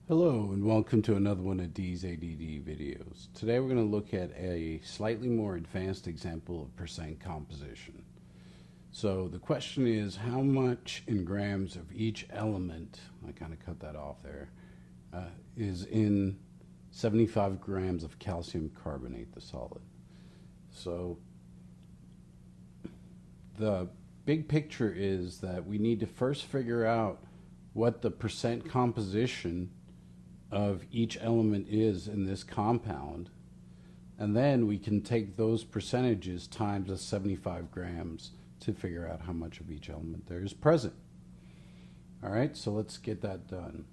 Hello and welcome to another one of D's ADD videos. Today we're going to look at a slightly more advanced example of percent composition. So the question is, how much in grams of each element, I kind of cut that off there, is in 75 grams of calcium carbonate, the solid. So the big picture is that we need to first figure out what the percent composition of each element is in this compound, and then we can take those percentages times the 75 grams to figure out how much of each element there is present. All right, so let's get that done.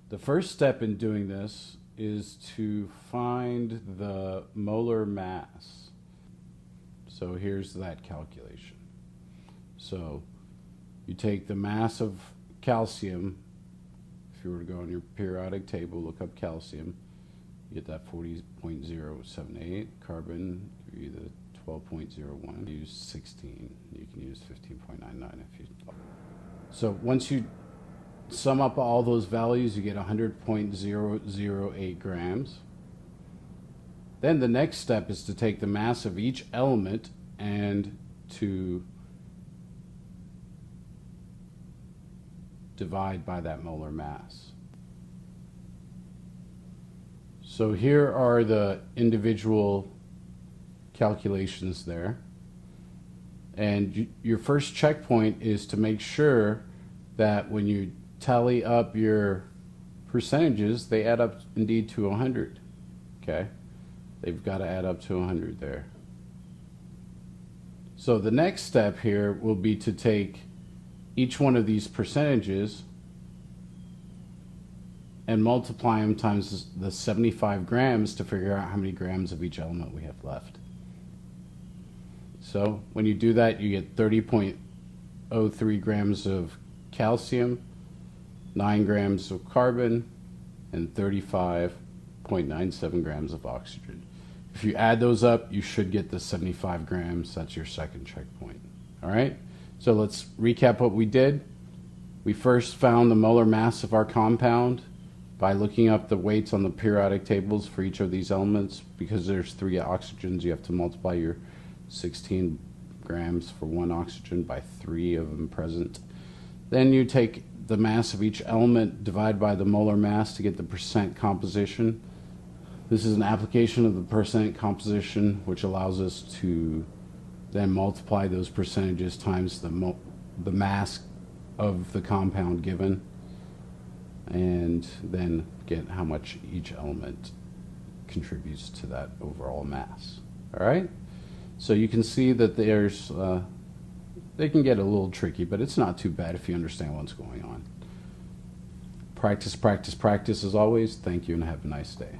The first step in doing this is to find the molar mass. So here's that calculation. So you take the mass of calcium. If you were to go on your periodic table, look up calcium, you get that 40.078. Carbon, give you the 12.01. Use 16. You can use 15.99 if you. So once you sum up all those values, you get 100.008 grams. Then the next step is to take the mass of each element and to divide by that molar mass. So here are the individual calculations there. And your first checkpoint is to make sure that when you tally up your percentages, they add up indeed to 100. Okay? They've got to add up to 100 there. So the next step here will be to take each one of these percentages and multiply them times the 75 grams to figure out how many grams of each element we have left. So when you do that, you get 30.03 grams of calcium, 9 grams of carbon, and 35.97 grams of oxygen. If you add those up, you should get the 75 grams. That's your second checkpoint. All right? So let's recap what we did. We first found the molar mass of our compound by looking up the weights on the periodic tables for each of these elements. Because there's 3 oxygens, you have to multiply your 16 grams for 1 oxygen by 3 of them present. Then you take the mass of each element, divide by the molar mass to get the percent composition. This is an application of the percent composition, which allows us to then multiply those percentages times the mass of the compound given, and then get how much each element contributes to that overall mass. All right? So you can see that there's, they can get a little tricky, but it's not too bad if you understand what's going on. Practice, practice, practice as always. Thank you and have a nice day.